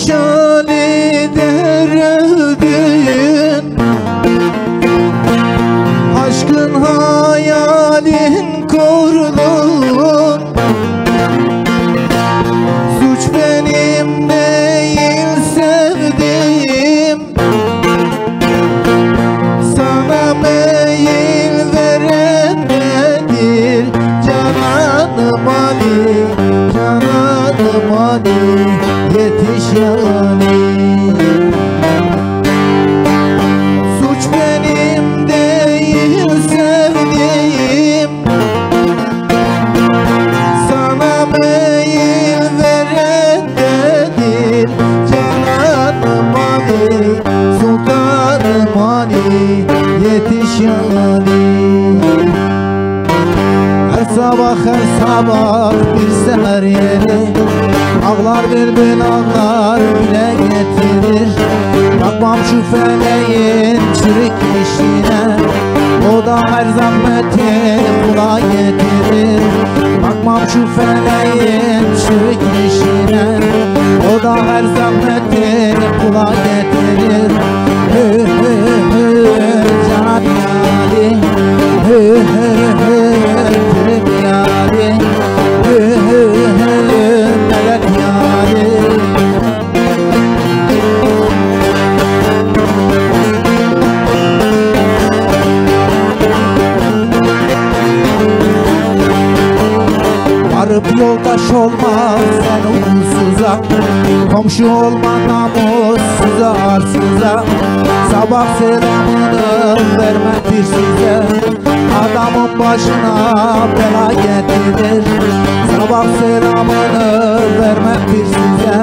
şalidir öldün, aşkın hayalin kurdun. Suç benim değil sevdiğim, sana meyil veren nedir? Cananım Ali, cananım Ali, yetiş yani. Suç benim değil sevdiğim, sana meyil veren nedir? Cananım Ali, sultanım Ali, yetiş yani. Her sabah bir seher yeri, ağlar bülbül ağlar bile getirir. Bakmam şu feleğin çürük işine, o da her zahmeti kula getirir. Bakmam şu feleğin çürük işine, o da her zahmeti kula getirir. Hı hı hı Canan yâri, hı hı hı Pürüm yâri, hı hı hı Melek yâri. Varıp yoldaş olmaz sen uğursuza, komşu olma namussuza arsıza. Sabah selamını vermem bir size, adamın başına bela getirir. Sabah selamını vermem bir size,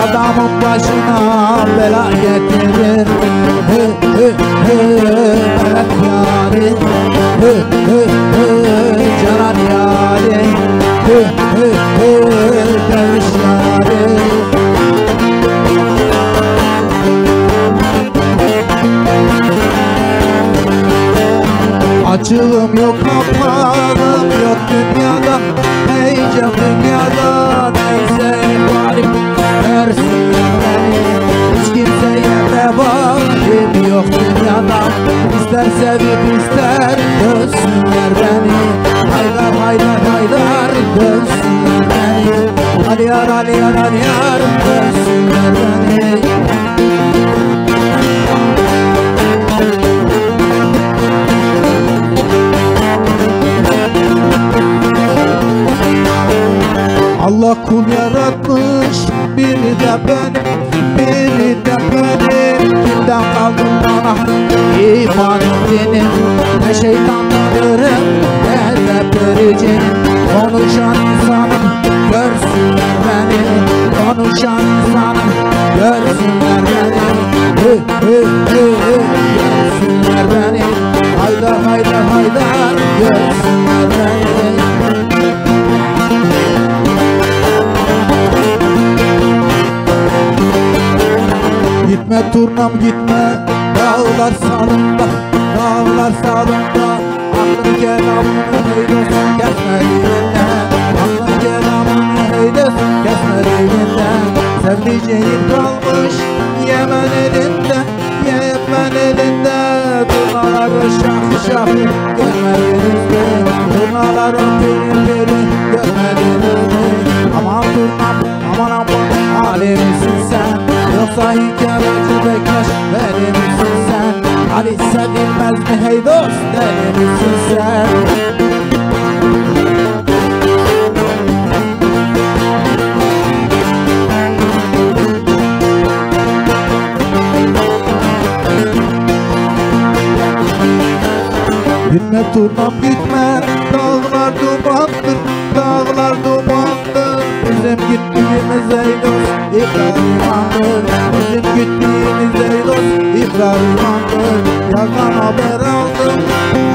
adamın başına bela getirir. Hı hı hı melek yâri, hı hı hı canan yâri, hı hı hı derviş yâri. Açığım yok, kapağım yok dünyada, heyecan dünyada. Neyse valim versinler beni, hiç kimseye vebalim yok dünyada. İster sevip ister dövsünler beni, haydar haydar haydar dövsünler beni. Hadi yar hadi yar hadi yar dövsünler beni. Allah kul yaratmış, biri de benim, biri de benim. Kimden kaldım bana imanım dinim, ne şeytanlarım ne de pericinim. Konuşan insanım görsünler beni, konuşan insanım görsünler beni. Hı hı hı hı görsünler beni, haydar haydar haydar görsünler beni. Gitme turnam gitme, dağlar salında, dağlar salında. Aklın kelamını heydosun kesme elinden, aklın kelamını heydosun kesme elinden. Sevdiceğin kalmış Yemen elinde, Yemen elinde. Turnaları şahı şahı görmediniz mi? Turnaları piri piri görmediniz mi? Aman turnam aman aman alemisin sen, yoksa hikayacı Bektaş deli misin sen? Ali sevilmez mi hey dost deli misin sen? Gitme turnam gitme, dağlar dumandır, dağlar dumandır. Bizim gittiğimiz ey dost İbrahim'andır, bizim gittiğimiz ey dost İbrahim'andır. Yardan haber aldım,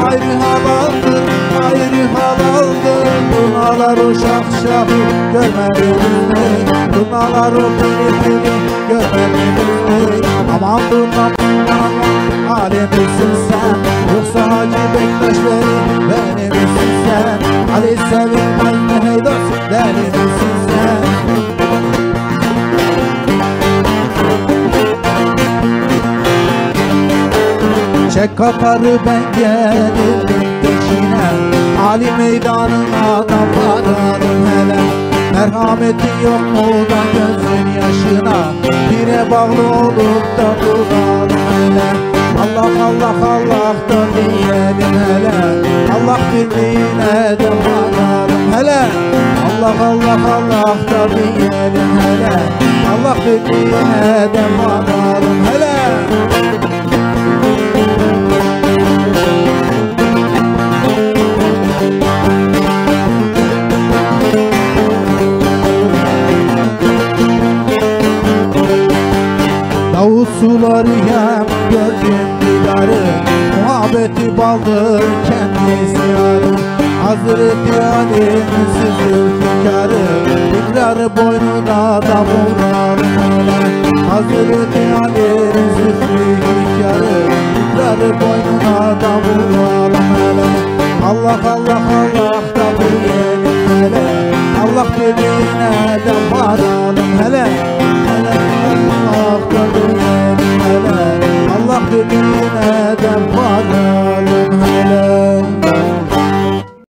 ayrı halaldır, ayrı halaldır. Turnalar o şah şahı görmediniz mi? Turnalar o piri piri görmediniz mi? Aman turnam aman alemisin sen, yoksa Hacı Bektaş beni misin sen? Ali sevilmez mi hey dost deli misin sen? Tek katarı ben gelirdim peşine, Ali meydanına da varalım hele. Merhametin yok mu da gözün yaşına, bire bağlı olup da duralım hele. Allah Allah Allah da diyelim hele, Allah birliğine de varalım hele. Allah Allah Allah da diyelim hele, Allah birliğine de varalım hele. Davut suları yem gördüm didarı, muhabbeti baldır kendisi yarı. Hazreti Ali'nin zülfikarı, ikrarı boynuna da vuralım hele. Hazreti Ali'nin zülfikarı, ikrarı boynuna da vuralım hele. Allah Allah Allah da diyelim hele, Allah birliğine de varalım hele.